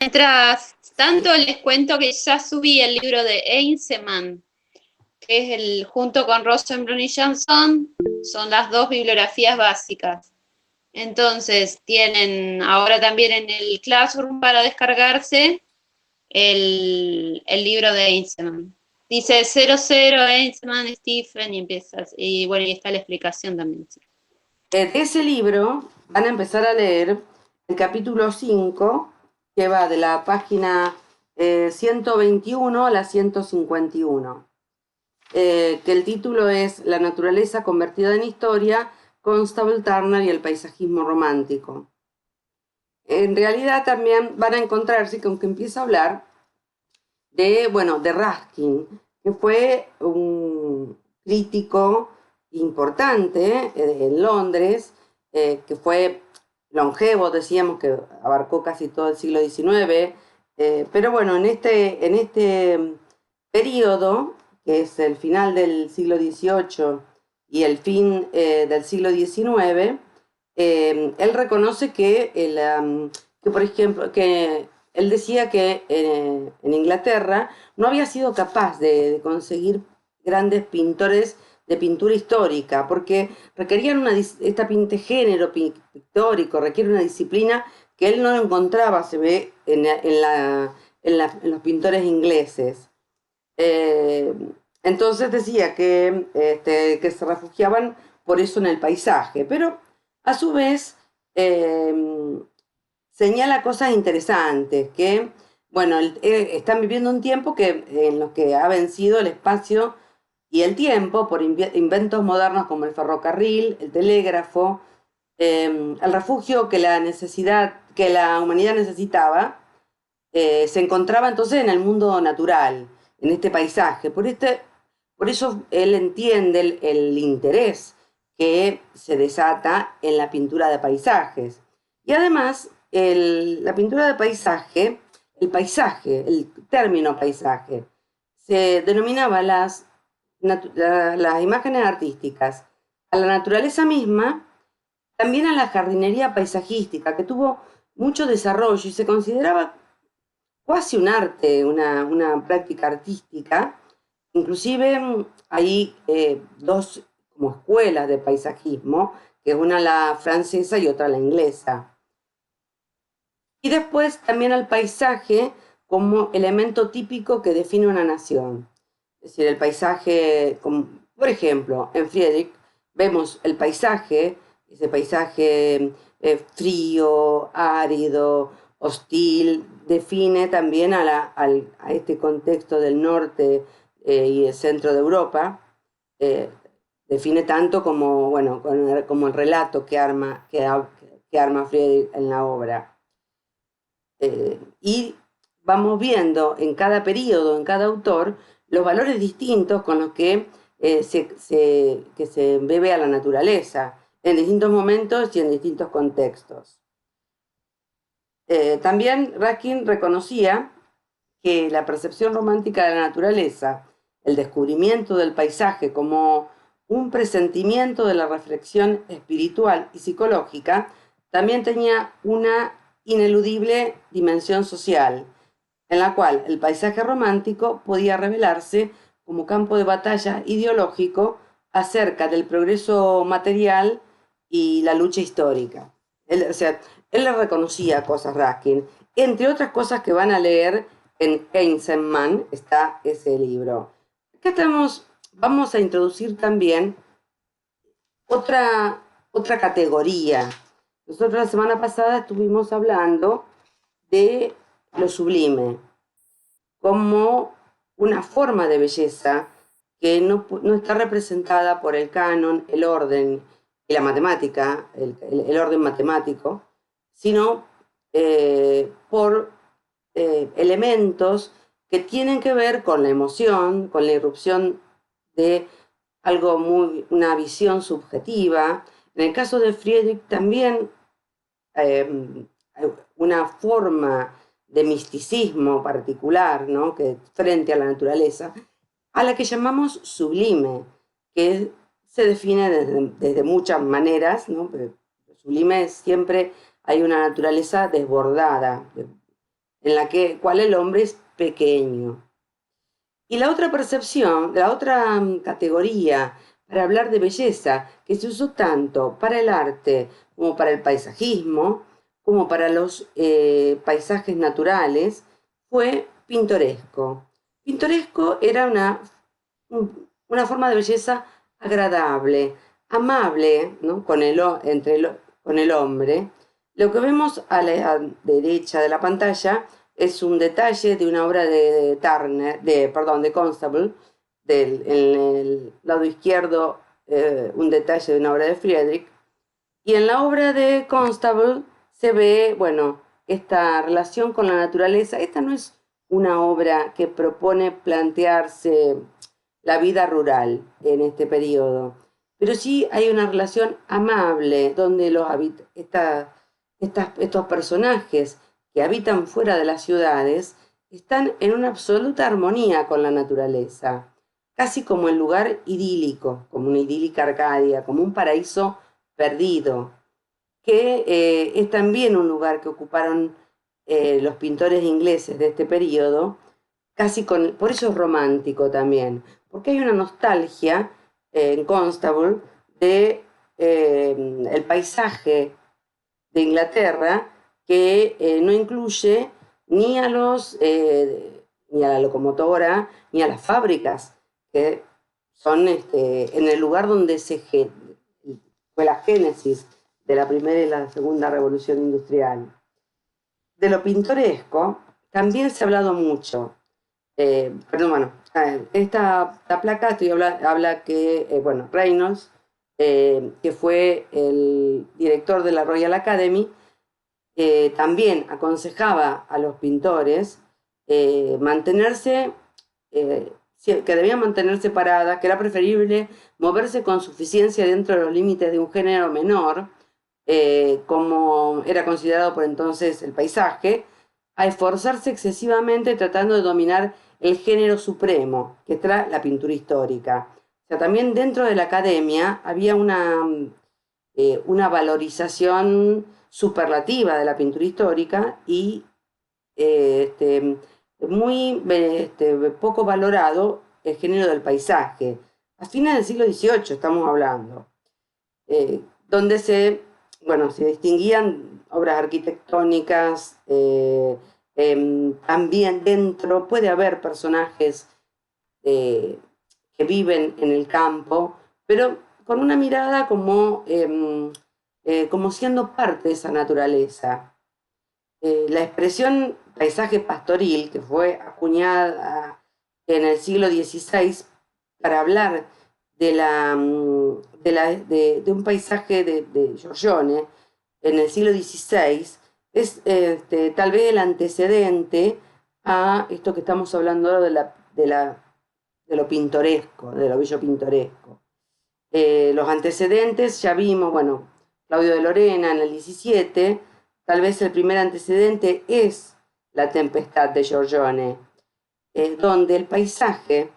Mientras tanto, les cuento que ya subí el libro de Einsemann, que es junto con Rosenblum y Jansson, son las dos bibliografías básicas. Entonces, tienen ahora también en el Classroom para descargarse el libro de Einstein. Dice 00 Einstein, Stephen, y empiezas. Y bueno, y está la explicación también. Sí. De ese libro van a empezar a leer el capítulo 5, que va de la página 121 a la 151, que el título es La naturaleza convertida en historia, Constable Turner y el paisajismo romántico. En realidad también van a encontrarse con que empieza a hablar de Ruskin, que fue un crítico importante en Londres, que fue longevo, decíamos que abarcó casi todo el siglo XIX, pero bueno, en este periodo, que es el final del siglo XVIII y el fin del siglo XIX, él reconoce que, por ejemplo, que él decía que en Inglaterra no había sido capaz de conseguir grandes pintores de pintura histórica, porque requerían este género pictórico, requiere una disciplina que él no encontraba, se ve, en los pintores ingleses. Eh, entonces decía que se refugiaban por eso en el paisaje, pero a su vez eh, señala cosas interesantes, que, bueno, están viviendo un tiempo en los que ha vencido el espacio y el tiempo por inventos modernos como el ferrocarril, el telégrafo, el refugio que la humanidad necesitaba, se encontraba entonces en el mundo natural, en este paisaje. Por eso él entiende el interés que se desata en la pintura de paisajes. Y además, la pintura de paisaje, el término paisaje, se denominaba las imágenes artísticas a la naturaleza misma, también a la jardinería paisajística, que tuvo mucho desarrollo y se consideraba casi un arte, una práctica artística. Inclusive hay dos como escuelas de paisajismo, que es una la francesa y otra la inglesa. Y después también al paisaje como elemento típico que define una nación. Es decir, el paisaje, por ejemplo, en Friedrich vemos el paisaje, ese paisaje frío, árido, hostil, define también a este contexto del norte y el centro de Europa, eh, define tanto como, bueno, como el relato que arma Friedrich en la obra. Y vamos viendo en cada periodo, en cada autor, los valores distintos con los que se bebe a la naturaleza, en distintos momentos y en distintos contextos. También Ruskin reconocía que la percepción romántica de la naturaleza, el descubrimiento del paisaje como un presentimiento de la reflexión espiritual y psicológica, también tenía una ineludible dimensión social, en la cual el paisaje romántico podía revelarse como campo de batalla ideológico acerca del progreso material y la lucha histórica. Él le reconocía cosas Ruskin, entre otras cosas que van a leer en Einstein está ese libro. Acá vamos a introducir también otra categoría. Nosotros la semana pasada estuvimos hablando de lo sublime como una forma de belleza que no está representada por el canon, el orden y la matemática, el orden matemático, sino por elementos que tienen que ver con la emoción, con la irrupción de una visión subjetiva. En el caso de Friedrich también eh, una forma de misticismo particular, ¿no? Que frente a la naturaleza, a la que llamamos sublime, que se define desde muchas maneras, ¿no? Pero sublime siempre hay una naturaleza desbordada, en la cual el hombre es pequeño. Y la otra percepción, la otra categoría para hablar de belleza, que se usó tanto para el arte como para el paisajismo, como para los paisajes naturales, fue pintoresco. Pintoresco era una forma de belleza agradable, amable, ¿no? con el hombre. Lo que vemos a la derecha de la pantalla es un detalle de una obra de Turner, de Constable, en el lado izquierdo un detalle de una obra de Friedrich, y en la obra de Constable se ve, bueno, esta relación con la naturaleza. Esta no es una obra que propone plantearse la vida rural en este periodo, pero sí hay una relación amable donde estos personajes que habitan fuera de las ciudades están en una absoluta armonía con la naturaleza, casi como el lugar idílico, como una idílica Arcadia, como un paraíso perdido, que es también un lugar que ocuparon los pintores ingleses de este periodo, por eso es romántico también, porque hay una nostalgia en Constable de el paisaje de Inglaterra que no incluye ni a ni a la locomotora, ni a las fábricas, que son en el lugar donde fue la génesis de la primera y la segunda revolución industrial. De lo pintoresco también se ha hablado mucho. Esta placa habla que, Reynolds, que fue el director de la Royal Academy, también aconsejaba a los pintores que debían mantenerse separadas, que era preferible moverse con suficiencia dentro de los límites de un género menor, como era considerado por entonces el paisaje, a esforzarse excesivamente tratando de dominar el género supremo, que era la pintura histórica. O sea, también dentro de la academia había una valorización superlativa de la pintura histórica y muy poco valorado el género del paisaje. A fines del siglo XVIII estamos hablando, donde se distinguían obras arquitectónicas, también dentro puede haber personajes que viven en el campo, pero con una mirada como siendo parte de esa naturaleza. La expresión paisaje pastoril, que fue acuñada en el siglo XVI para hablar de un paisaje de Giorgione en el siglo XVI, es tal vez el antecedente a esto que estamos hablando ahora de lo pintoresco, de lo bello pintoresco. Los antecedentes ya vimos, Claudio de Lorena en el 17, tal vez el primer antecedente es La Tempestad de Giorgione, donde el paisaje,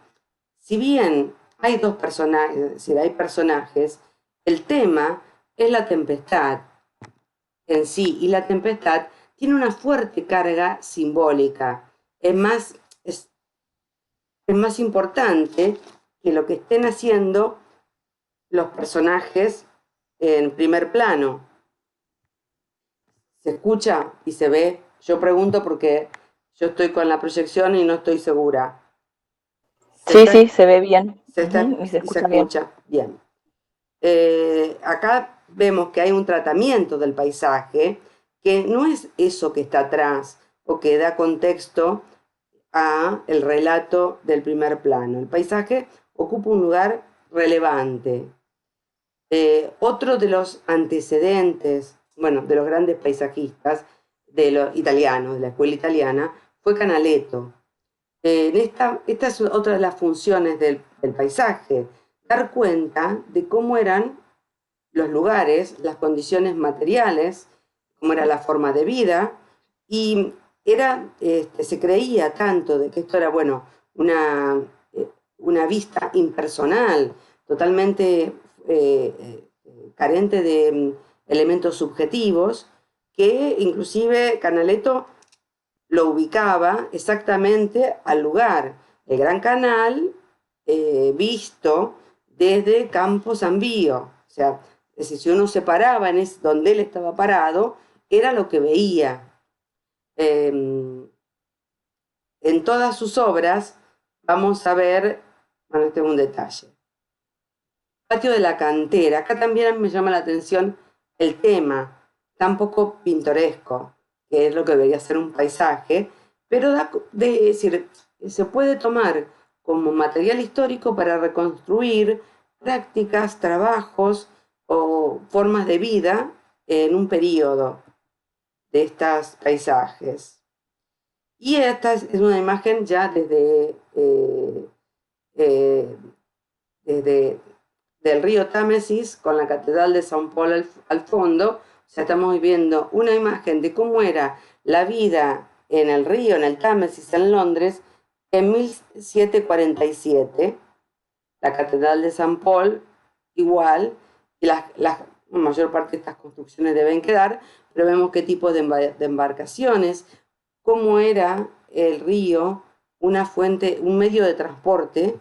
si bien hay hay personajes, el tema es la tempestad en sí, y la tempestad tiene una fuerte carga simbólica. Es más importante que lo que estén haciendo los personajes en primer plano. ¿Se escucha y se ve? Yo pregunto porque yo estoy con la proyección y no estoy segura. Sí, se ve bien. Y se escucha bien. Acá vemos que hay un tratamiento del paisaje que no es eso que está atrás o que da contexto a el relato del primer plano. El paisaje ocupa un lugar relevante. Otro de los antecedentes, de los grandes paisajistas de los italianos, de la escuela italiana, fue Canaletto. Esta es otra de las funciones del paisaje, dar cuenta de cómo eran los lugares, las condiciones materiales, cómo era la forma de vida, y se creía tanto de que esto era, una vista impersonal, totalmente carente de elementos subjetivos, que inclusive Canaletto lo ubicaba exactamente al lugar. El Gran Canal visto desde Campo Sambío. O sea, es decir, si uno se paraba donde él estaba parado, era lo que veía. En todas sus obras vamos a ver, bueno, este es un detalle. Patio de la Cantera. Acá también me llama la atención el tema, tan poco pintoresco, que es lo que debería ser un paisaje, pero es decir, se puede tomar como material histórico para reconstruir prácticas, trabajos o formas de vida en un periodo de estos paisajes. Y esta es una imagen ya desde del río Támesis, con la Catedral de San Paul al fondo. O sea, estamos viendo una imagen de cómo era la vida en el río, en el Támesis, en Londres, en 1747. La Catedral de San Paul, igual, y la mayor parte de estas construcciones deben quedar, pero vemos qué tipo de embarcaciones, cómo era el río, una fuente, un medio de transporte,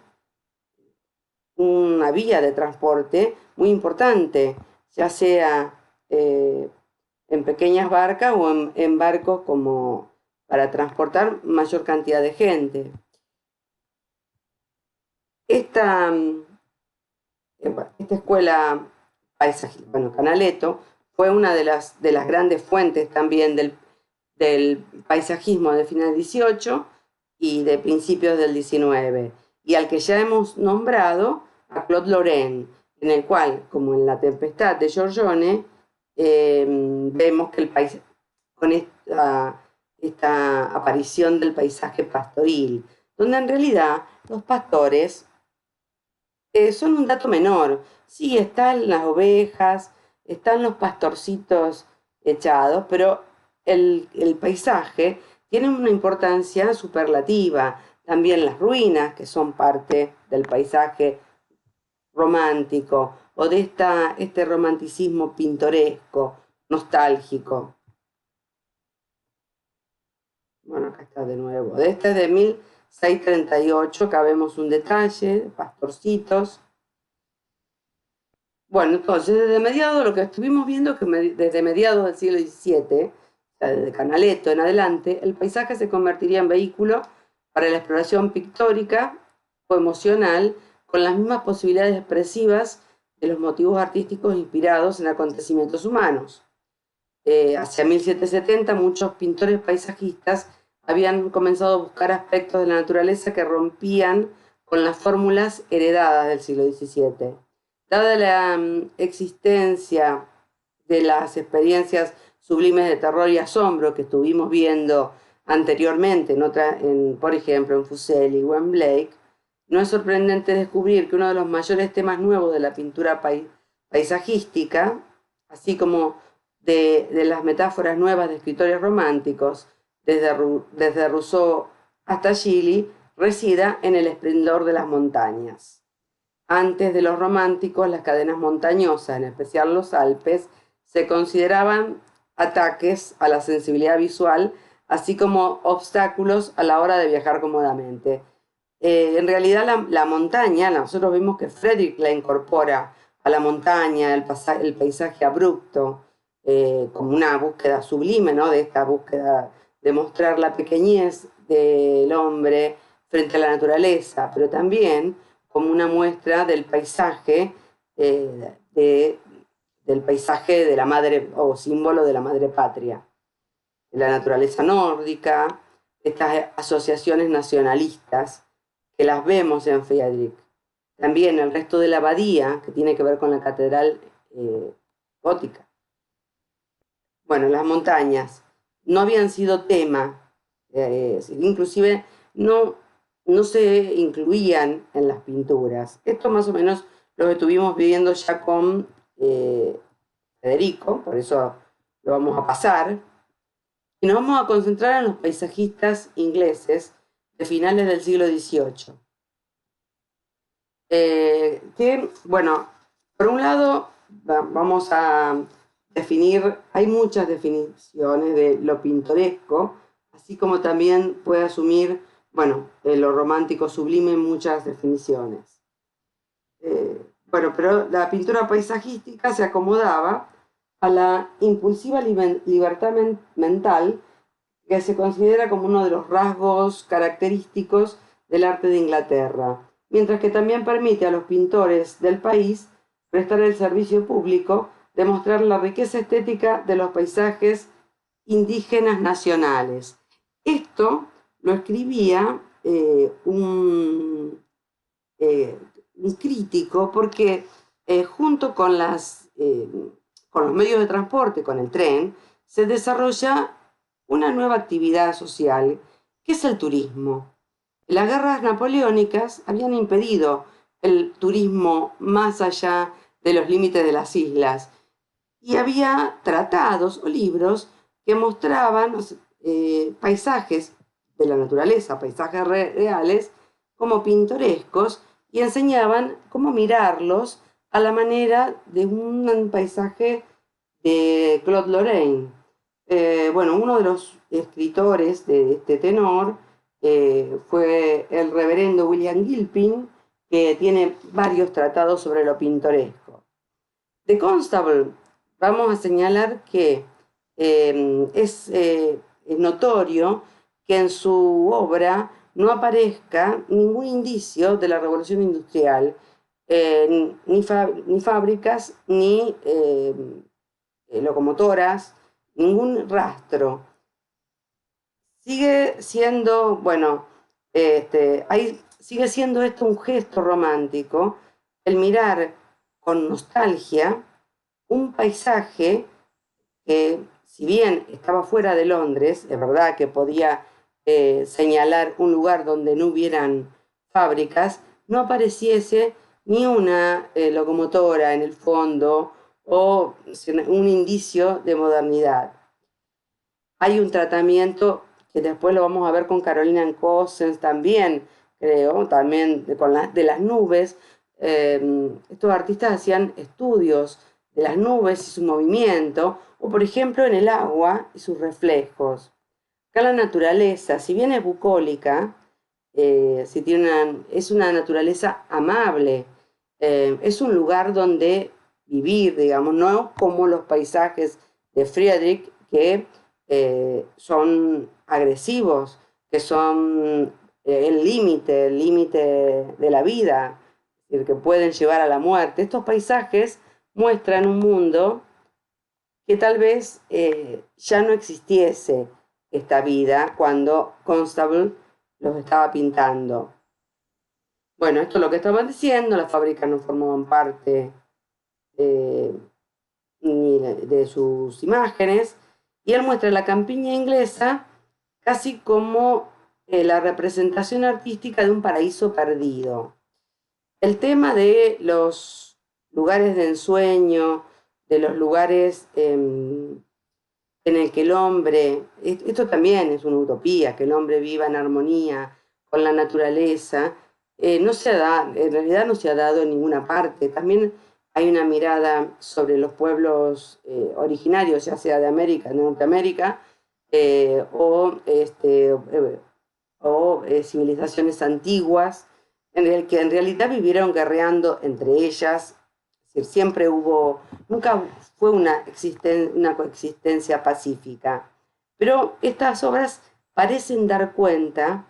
una vía de transporte muy importante, ya sea en pequeñas barcas o en barcos como para transportar mayor cantidad de gente. Esta escuela paisajista, bueno, Canaletto, fue una de las grandes fuentes también del paisajismo de final del 18 y de principios del 19, y al que ya hemos nombrado a Claude Lorrain, en el cual, como en La Tempestad de Giorgione, vemos que el paisaje, con esta aparición del paisaje pastoril, donde en realidad los pastores son un dato menor. Sí, están las ovejas, están los pastorcitos echados, pero el paisaje tiene una importancia superlativa. También las ruinas, que son parte del paisaje romántico, o de este romanticismo pintoresco, nostálgico. Bueno, acá está de nuevo. De este de 1638, acá vemos un detalle, pastorcitos. Bueno, entonces, desde mediados, lo que estuvimos viendo es que desde mediados del siglo XVII, o sea, desde Canaletto en adelante, el paisaje se convertiría en vehículo para la exploración pictórica o emocional, con las mismas posibilidades expresivas de los motivos artísticos inspirados en acontecimientos humanos. Hacia 1770, muchos pintores paisajistas habían comenzado a buscar aspectos de la naturaleza que rompían con las fórmulas heredadas del siglo XVII. Dada la existencia de las experiencias sublimes de terror y asombro que estuvimos viendo anteriormente, por ejemplo, en Fuseli o en Blake, no es sorprendente descubrir que uno de los mayores temas nuevos de la pintura paisajística, así como de las metáforas nuevas de escritores románticos, desde Rousseau hasta Gili, resida en el esplendor de las montañas. Antes de los románticos, las cadenas montañosas, en especial los Alpes, se consideraban ataques a la sensibilidad visual, así como obstáculos a la hora de viajar cómodamente. En realidad la montaña, nosotros vimos que Friedrich la incorpora a la montaña, el paisaje abrupto, como una búsqueda sublime, ¿no? De esta búsqueda de mostrar la pequeñez del hombre frente a la naturaleza, pero también como una muestra del paisaje, del paisaje de la madre, o símbolo de la madre patria, de la naturaleza nórdica, estas asociaciones nacionalistas que las vemos en Friedrich. También el resto de la abadía, que tiene que ver con la catedral gótica. Bueno, las montañas no habían sido tema, inclusive no se incluían en las pinturas. Esto más o menos lo que estuvimos viviendo ya con Federico, por eso lo vamos a pasar. Y nos vamos a concentrar en los paisajistas ingleses de finales del siglo XVIII. Que, bueno, por un lado vamos a definir, hay muchas definiciones de lo pintoresco, así como también puede asumir, bueno, lo romántico sublime en muchas definiciones. Bueno, pero la pintura paisajística se acomodaba a la impulsiva libertad mental que se considera como uno de los rasgos característicos del arte de Inglaterra, mientras que también permite a los pintores del país prestar el servicio público de mostrar la riqueza estética de los paisajes indígenas nacionales. Esto lo escribía un crítico porque junto con los medios de transporte, con el tren, se desarrolla una nueva actividad social, que es el turismo. Las guerras napoleónicas habían impedido el turismo más allá de los límites de las islas, y había tratados o libros que mostraban paisajes de la naturaleza, paisajes reales, como pintorescos, y enseñaban cómo mirarlos a la manera de un paisaje de Claude Lorrain. Bueno, uno de los escritores de este tenor fue el reverendo William Gilpin, que tiene varios tratados sobre lo pintoresco. De Constable, vamos a señalar que es notorio que en su obra no aparezca ningún indicio de la revolución industrial, ni fábricas, ni locomotoras, ningún rastro. Sigue siendo, bueno, sigue siendo esto un gesto romántico, el mirar con nostalgia un paisaje que, si bien estaba fuera de Londres, es verdad que podía señalar un lugar donde no hubieran fábricas, no apareciese ni una locomotora en el fondo o un indicio de modernidad. Hay un tratamiento que después lo vamos a ver con Carolina Cossens también, creo, también de las nubes. Estos artistas hacían estudios de las nubes y su movimiento, o por ejemplo en el agua y sus reflejos. Acá la naturaleza, si bien es bucólica, es una naturaleza amable, es un lugar donde vivir, digamos, no como los paisajes de Friedrich, que son agresivos, que son el límite de la vida, es decir, que pueden llevar a la muerte. Estos paisajes muestran un mundo que tal vez ya no existiese esta vida cuando Constable los estaba pintando. Bueno, esto es lo que estaba diciendo, las fábricas no formaban parte ni de sus imágenes, y él muestra la campiña inglesa casi como la representación artística de un paraíso perdido. El tema de los lugares de ensueño, de los lugares en el que el hombre, esto también es una utopía, que el hombre viva en armonía con la naturaleza, en realidad no se ha dado en ninguna parte. También hay una mirada sobre los pueblos originarios, ya sea de América, de Norteamérica, o civilizaciones antiguas, que en realidad vivieron guerreando entre ellas. Es decir, siempre nunca fue una coexistencia pacífica. Pero estas obras parecen dar cuenta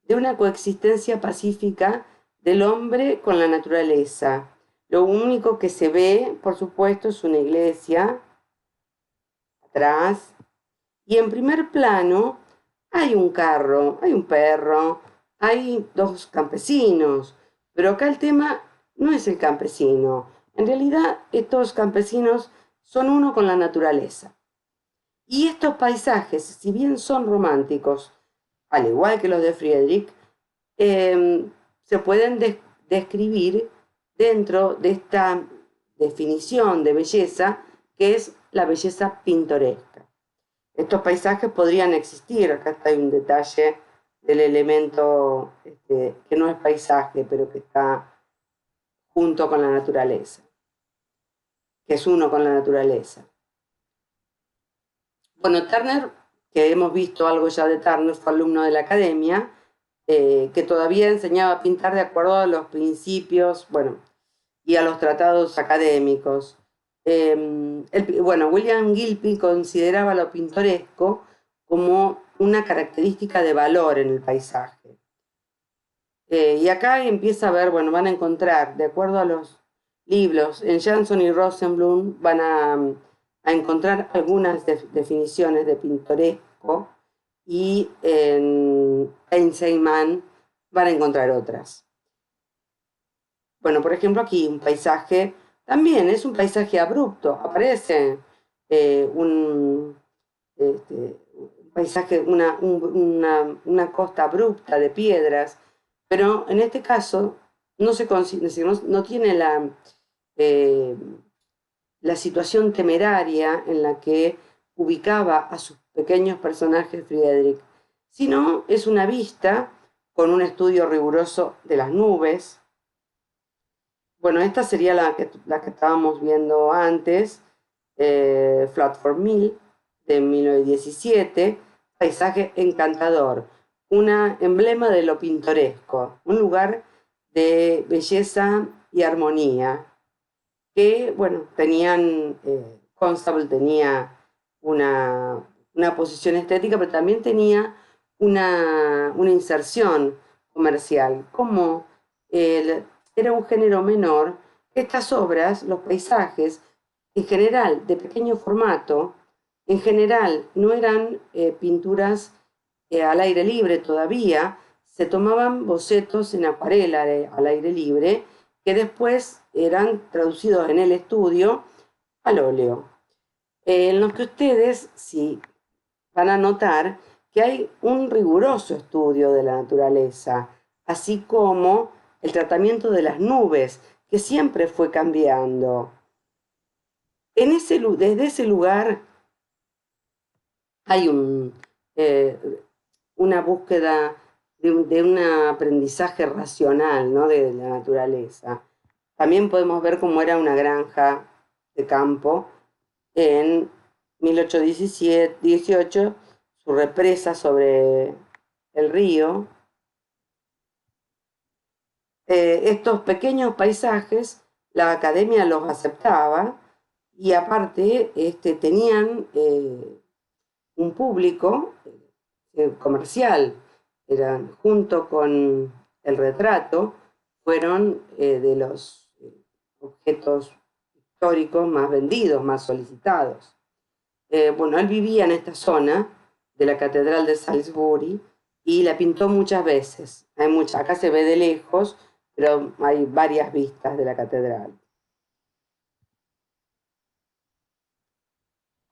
de una coexistencia pacífica del hombre con la naturaleza. Lo único que se ve, por supuesto, es una iglesia atrás, y en primer plano hay un carro, hay un perro, hay dos campesinos, pero acá el tema no es el campesino. En realidad, estos campesinos son uno con la naturaleza. Y estos paisajes, si bien son románticos, al igual que los de Friedrich, se pueden describir dentro de esta definición de belleza, que es la belleza pintoresca. Estos paisajes podrían existir, acá está un detalle del elemento que no es paisaje, pero que está junto con la naturaleza, que es uno con la naturaleza. Bueno, Turner que hemos visto algo ya de Turner, fue alumno de la academia, que todavía enseñaba a pintar de acuerdo a los principios, bueno, y a los tratados académicos. William Gilpin consideraba lo pintoresco como una característica de valor en el paisaje. Y acá empieza a ver, bueno, van a encontrar, de acuerdo a los libros, en Jansson y Rosenblum van a encontrar algunas definiciones de pintoresco, y en Heinzelmann van a encontrar otras. Bueno, por ejemplo, aquí un paisaje, también es un paisaje abrupto, aparece un paisaje, una costa abrupta de piedras, pero en este caso no tiene la situación temeraria en la que ubicaba a sus pequeños personajes Friedrich, sino es una vista con un estudio riguroso de las nubes. Bueno, esta sería la que estábamos viendo antes, Flatford Mill, de 1917, paisaje encantador, una emblema de lo pintoresco, un lugar de belleza y armonía, que, bueno, Constable tenía una posición estética, pero también tenía una inserción comercial, como era un género menor. Estas obras, los paisajes, en general de pequeño formato, en general no eran pinturas al aire libre todavía, se tomaban bocetos en acuarela al aire libre, que después eran traducidos en el estudio al óleo. En los que ustedes sí van a notar que hay un riguroso estudio de la naturaleza, así como el tratamiento de las nubes, que siempre fue cambiando. Desde ese lugar hay una búsqueda de un aprendizaje racional, ¿no?, de la naturaleza. También podemos ver cómo era una granja de campo en 1818, su represa sobre el río. Estos pequeños paisajes, la academia los aceptaba, y aparte tenían un público comercial. Eran, junto con el retrato, fueron de los objetos históricos más vendidos, más solicitados. Él vivía en esta zona de la Catedral de Salisbury y la pintó muchas veces. Acá se ve de lejos, pero hay varias vistas de la catedral.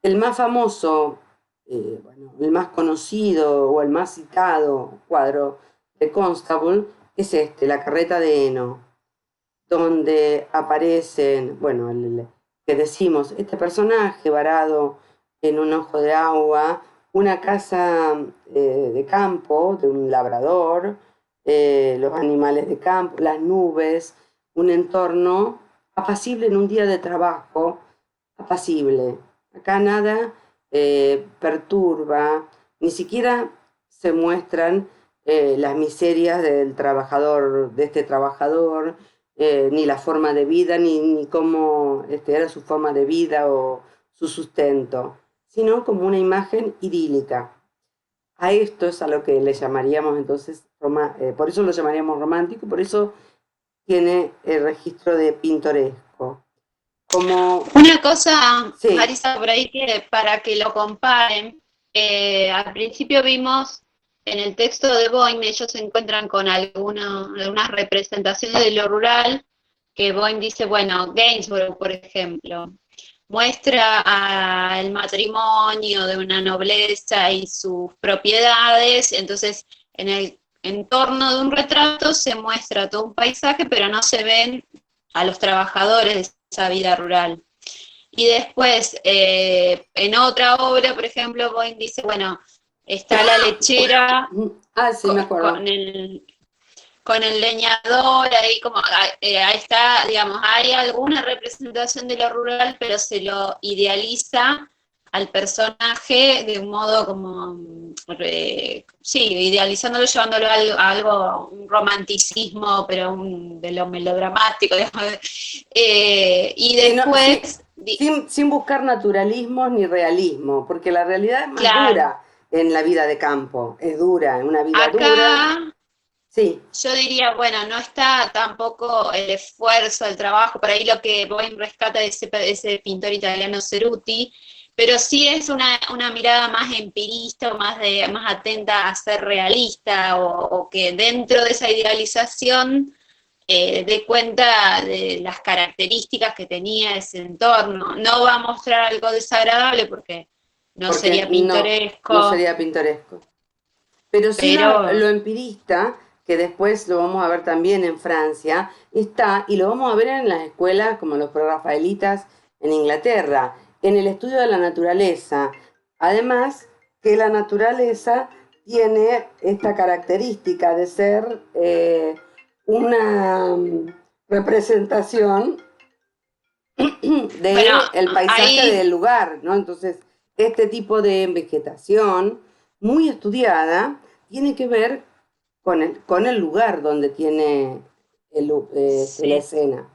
El más famoso, el más conocido o el más citado cuadro de Constable es La carreta de heno, donde aparecen, que decimos, este personaje varado en un ojo de agua, una casa de campo de un labrador, los animales de campo, las nubes, un entorno apacible en un día de trabajo, apacible. Acá nada perturba, ni siquiera se muestran las miserias del trabajador, de este trabajador, ni la forma de vida, ni cómo era su forma de vida o su sustento, sino como una imagen idílica. A esto es a lo que le llamaríamos entonces, por eso lo llamaríamos romántico, por eso tiene el registro de pintoresco. Como una cosa, sí, Marisa, por ahí, que para que lo comparen, al principio vimos en el texto de Boyne, ellos se encuentran con algunas representaciones de lo rural, que Boyne dice, Gainsborough, por ejemplo, muestra el matrimonio de una nobleza y sus propiedades. Entonces en el entorno de un retrato se muestra todo un paisaje, pero no se ven a los trabajadores de esa vida rural. Y después, en otra obra, por ejemplo, Boyne dice, está la lechera sí, me acuerdo. con el leñador, ahí ahí está, digamos, hay alguna representación de lo rural, pero se lo idealiza al personaje de un modo como, sí, idealizándolo, llevándolo a algo, un romanticismo, pero de lo melodramático, digamos. Y Sí, no, después, sin buscar naturalismo ni realismo, porque la realidad es más claro, dura en la vida de campo, es dura, en una vida dura. acá Sí, yo diría, bueno, no está tampoco el esfuerzo, el trabajo, por ahí lo que Boeing rescata de ese pintor italiano Ceruti, pero sí es una mirada más empirista o más atenta a ser realista o que dentro de esa idealización dé cuenta de las características que tenía ese entorno. No va a mostrar algo desagradable porque no porque sería no pintoresco, sería pintoresco. Pero sí pero lo empirista, que después lo vamos a ver también en Francia, está, y lo vamos a ver en las escuelas como los prerrafaelitas en Inglaterra, en el estudio de la naturaleza. Además, que la naturaleza tiene esta característica de ser una representación bueno, del paisaje ahí del lugar, ¿no? Entonces, este tipo de vegetación muy estudiada tiene que ver con el lugar donde tiene la sí. escena.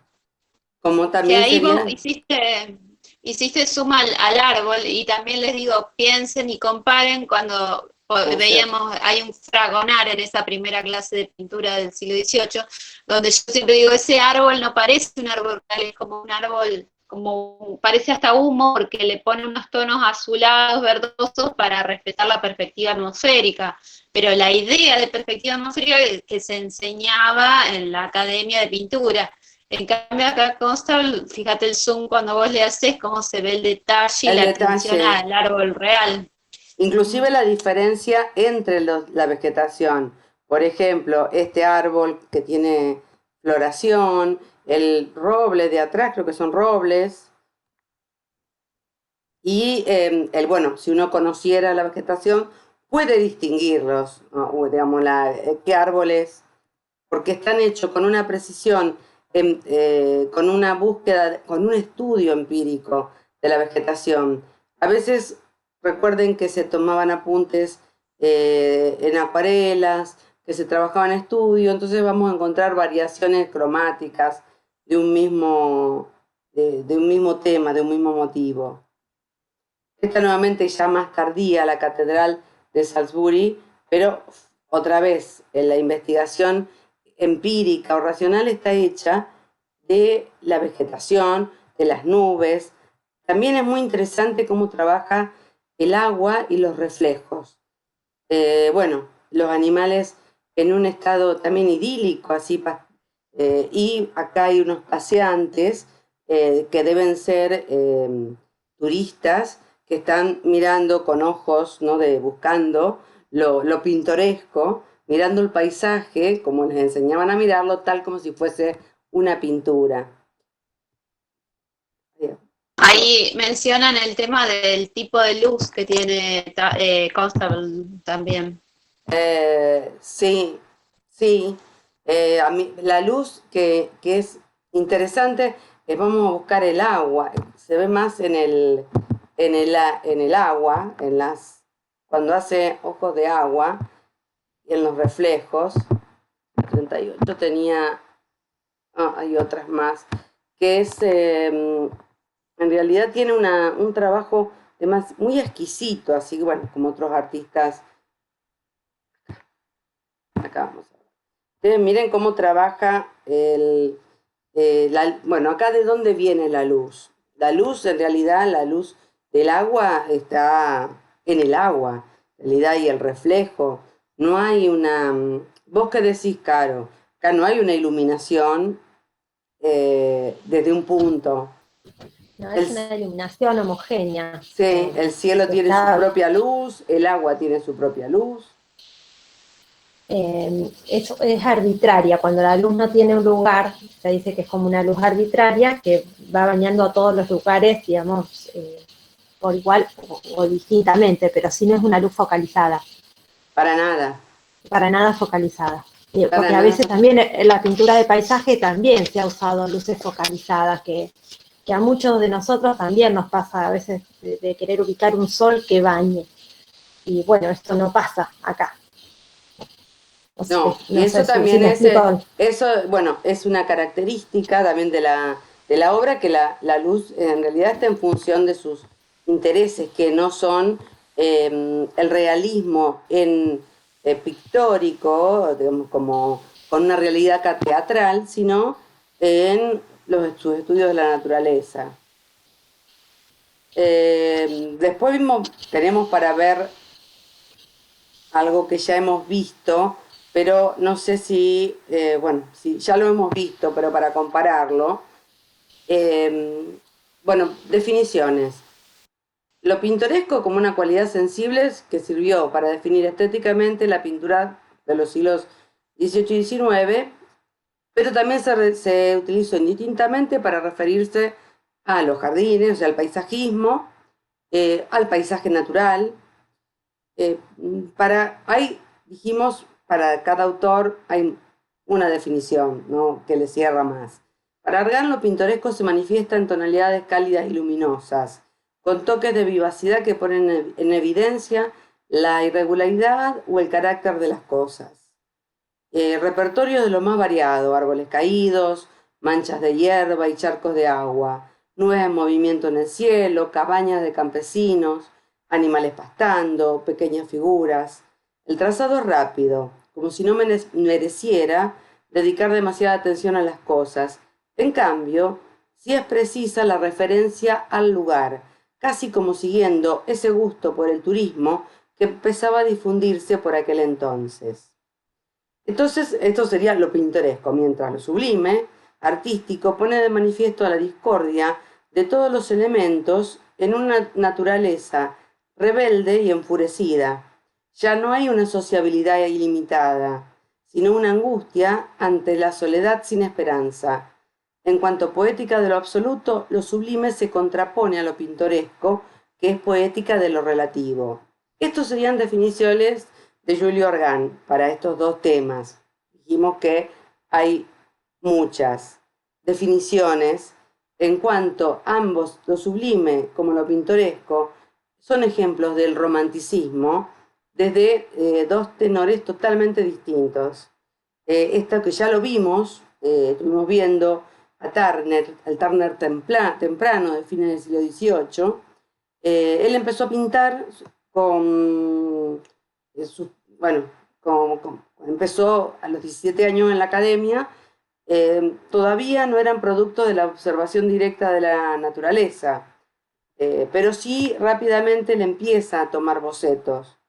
Como Que también ahí vos sería hiciste suma al árbol y también les digo, piensen y comparen cuando hacer. veíamos, hay un fragonar en esa primera clase de pintura del siglo XVIII, donde yo siempre digo, ese árbol no parece un árbol real, es como un árbol, como parece hasta humo, porque le pone unos tonos azulados, verdosos, para respetar la perspectiva atmosférica. Pero la idea de perspectiva atmosférica que se enseñaba en la Academia de Pintura. En cambio acá consta, fíjate el zoom cuando vos le haces, cómo se ve el detalle y El la atención detalle, al árbol real. inclusive la diferencia entre la vegetación. Por ejemplo, este árbol que tiene floración, el roble de atrás, creo que son robles, y bueno, si uno conociera la vegetación, puede distinguirlos, ¿no? O, digamos, qué árboles, porque están hechos con una precisión, con una búsqueda, con un estudio empírico de la vegetación. A veces recuerden que se tomaban apuntes en acuarelas, que se trabajaba en estudio, entonces vamos a encontrar variaciones cromáticas de un mismo tema, de un mismo motivo. Esta nuevamente ya más tardía, la Catedral de Salisbury, pero otra vez, en la investigación empírica o racional está hecha de la vegetación, de las nubes. También es muy interesante cómo trabaja el agua y los reflejos. Bueno, los animales en un estado también idílico, así, y acá hay unos paseantes que deben ser turistas que están mirando con ojos, ¿no? Buscando lo pintoresco, mirando el paisaje, como les enseñaban a mirarlo, tal como si fuese una pintura. Ahí mencionan el tema del tipo de luz que tiene Constable también. Sí, sí. A mí, la luz que es interesante, vamos a buscar el agua. Se ve más en el agua, cuando hace ojos de agua y en los reflejos. 38 tenía, hay otras más, que es, en realidad tiene un trabajo muy exquisito, así que bueno, como otros artistas. Acá vamos a ver. Ustedes miren cómo trabaja bueno, acá de dónde viene la luz. La luz, en realidad, la luz del agua está en el agua, en realidad, y el reflejo. No hay vos qué decís, Caro, acá no hay una iluminación desde un punto. No, es una iluminación homogénea. Sí, el cielo tiene su propia luz, el agua tiene su propia luz. Es arbitraria, cuando la luz no tiene un lugar, se dice que es como una luz arbitraria que va bañando a todos los lugares, digamos, por igual o distintamente, pero sí no es una luz focalizada. Para nada. Para nada focalizada. Porque a veces también en la pintura de paisaje también se ha usado luces focalizadas que que a muchos de nosotros también nos pasa a veces de querer ubicar un sol que bañe. Y bueno, esto no pasa acá. No, y no eso sé también me es, explico. eso, bueno, es una característica también de la obra, que la luz en realidad está en función de sus intereses, que no son el realismo pictórico, digamos, como con una realidad teatral, sino en sus estudios de la naturaleza. Después tenemos para ver algo que ya hemos visto, pero no sé si, bueno, si ya lo hemos visto, pero para compararlo, bueno, definiciones. Lo pintoresco como una cualidad sensible que sirvió para definir estéticamente la pintura de los siglos XVIII y XIX, pero también se utilizó indistintamente para referirse a los jardines, o sea, al paisajismo, al paisaje natural. Dijimos, para cada autor hay una definición, ¿no?, que le cierra más. Para Argan, lo pintoresco se manifiesta en tonalidades cálidas y luminosas, con toques de vivacidad que ponen en evidencia la irregularidad o el carácter de las cosas. Repertorio de lo más variado: árboles caídos, manchas de hierba y charcos de agua, nubes en movimiento en el cielo, cabañas de campesinos, animales pastando, pequeñas figuras. El trazado es rápido, como si no mereciera dedicar demasiada atención a las cosas. En cambio, sí es precisa la referencia al lugar, casi como siguiendo ese gusto por el turismo que empezaba a difundirse por aquel entonces. Entonces, esto sería lo pintoresco, mientras lo sublime, artístico, pone de manifiesto la discordia de todos los elementos en una naturaleza rebelde y enfurecida. Ya no hay una sociabilidad ilimitada, sino una angustia ante la soledad sin esperanza. En cuanto poética de lo absoluto, lo sublime se contrapone a lo pintoresco, que es poética de lo relativo. Estos serían definiciones de Julio Argan para estos dos temas. Dijimos que hay muchas definiciones en cuanto ambos, lo sublime como lo pintoresco, son ejemplos del romanticismo desde dos tenores totalmente distintos. Esto que ya lo vimos, estuvimos viendo al Turner temprano, de fines del siglo XVIII. Él empezó a pintar con bueno, empezó a los 17 años en la academia. Todavía no eran producto de la observación directa de la naturaleza, pero sí rápidamente le empieza a tomar bocetos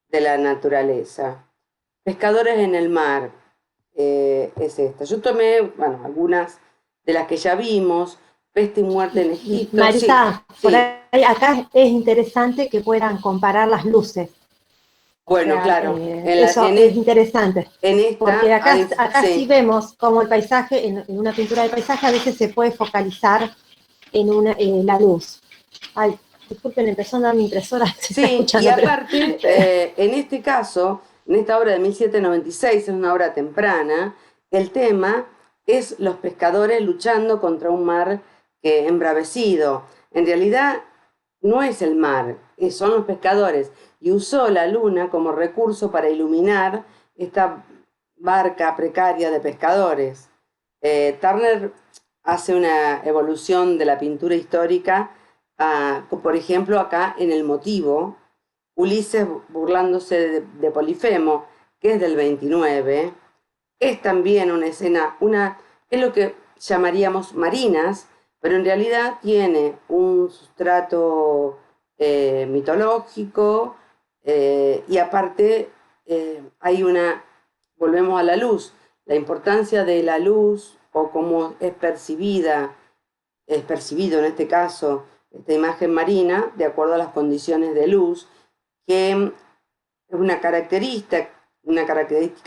de la naturaleza. Pescadores en el mar, es esta. Yo tomé, bueno, algunas de las que ya vimos. Peste y muerte en Egipto. Marisa, sí, por sí. ahí, acá es interesante que puedan comparar las luces. Bueno, O sea, claro. eso es interesante. En esta, porque acá sí sí vemos como el paisaje, en una pintura de paisaje, a veces se puede focalizar en la luz. Ay, disculpen, empezó a andar mi impresora. Sí, y aparte, en este caso, en esta obra de 1796, es una obra temprana, el tema es los pescadores luchando contra un mar embravecido. En realidad, no es el mar, son los pescadores. Y usó la luna como recurso para iluminar esta barca precaria de pescadores. Turner hace una evolución de la pintura histórica. Por ejemplo, acá en el motivo, Ulises burlándose de Polifemo, que es del 29, es también una escena, es lo que llamaríamos marinas, pero en realidad tiene un sustrato mitológico, y aparte volvemos a la luz, la importancia de la luz o cómo es percibido en este caso esta imagen marina, de acuerdo a las condiciones de luz, que es una característica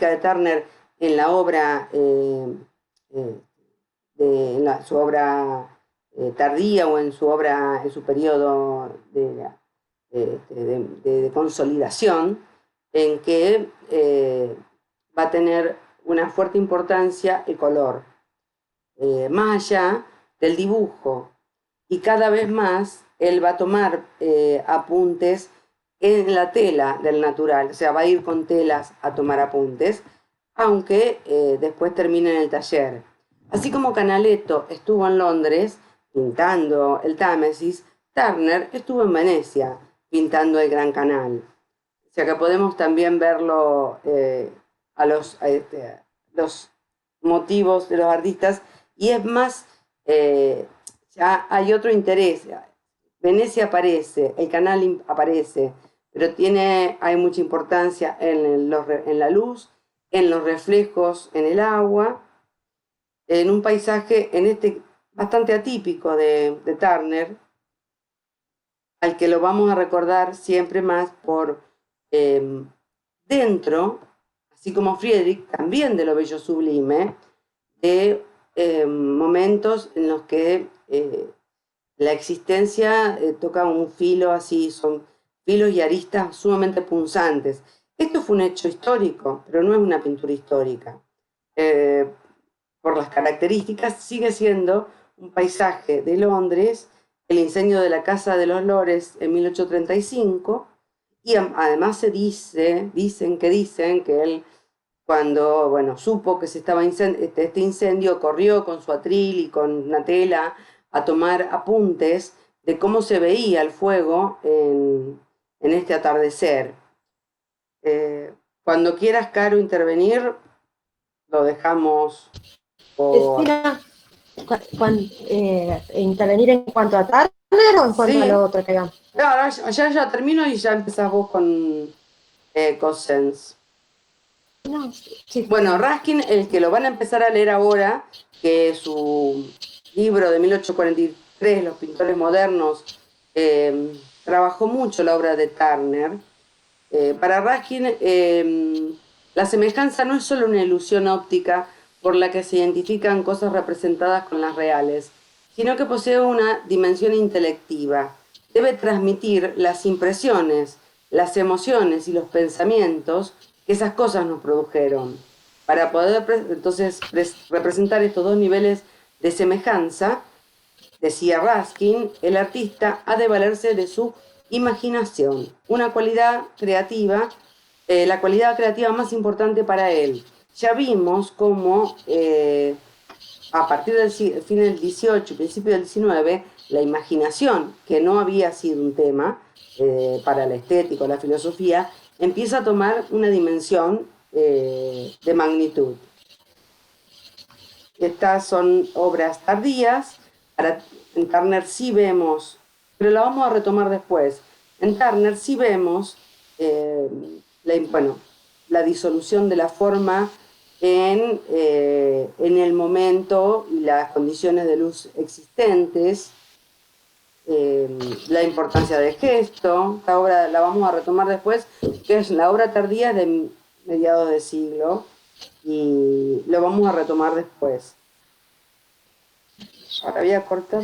de Turner en la obra, su obra tardía, o en su periodo de consolidación, en que va a tener una fuerte importancia el color, más allá del dibujo. y cada vez más él va a tomar apuntes en la tela del natural, o sea, va a ir con telas a tomar apuntes, aunque después termine en el taller. Así como Canaletto estuvo en Londres pintando el Támesis, Turner estuvo en Venecia pintando el Gran Canal. O sea que podemos también verlo los motivos de los artistas, y es más, ya hay otro interés. Venecia aparece, el canal aparece, pero hay mucha importancia en la luz, en los reflejos en el agua, en un paisaje bastante atípico de Turner, al que lo vamos a recordar siempre más por dentro, así como Friedrich, también de lo bello sublime, de momentos en los que la existencia toca un filo así, son filos y aristas sumamente punzantes. Esto fue un hecho histórico, pero no es una pintura histórica. Por las características, sigue siendo un paisaje de Londres, el incendio de la Casa de los Lores en 1835, y además dicen que él, cuando supo que se estaba este incendio, corrió con su atril y con una tela a tomar apuntes de cómo se veía el fuego en este atardecer. Cuando quieras, Caro, intervenir, lo dejamos por... Cristina, ¿intervenir en cuanto a Turner o en cuanto a lo otro que hagamos? No, ya termino y ya empezás vos con Cossens. No, sí. Bueno, Ruskin, el que lo van a empezar a leer ahora, que es su libro de 1843, Los pintores modernos, trabajó mucho la obra de Turner. Para Ruskin, la semejanza no es solo una ilusión óptica por la que se identifican cosas representadas con las reales, sino que posee una dimensión intelectiva. Debe transmitir las impresiones, las emociones y los pensamientos que esas cosas nos produjeron. Para poder entonces representar estos dos niveles de semejanza, decía Ruskin, el artista ha de valerse de su imaginación, una cualidad creativa, la cualidad creativa más importante para él. Ya vimos cómo a partir del fin del 18, principio del 19, la imaginación, que no había sido un tema para la estética o la filosofía, empieza a tomar una dimensión de magnitud. Estas son obras tardías. En Turner sí vemos, pero la vamos a retomar después. En Turner sí vemos la disolución de la forma en el momento y las condiciones de luz existentes, la importancia del gesto. Esta obra la vamos a retomar después, que es la obra tardía de mediados de siglo, y lo vamos a retomar después. Ahora voy a cortar.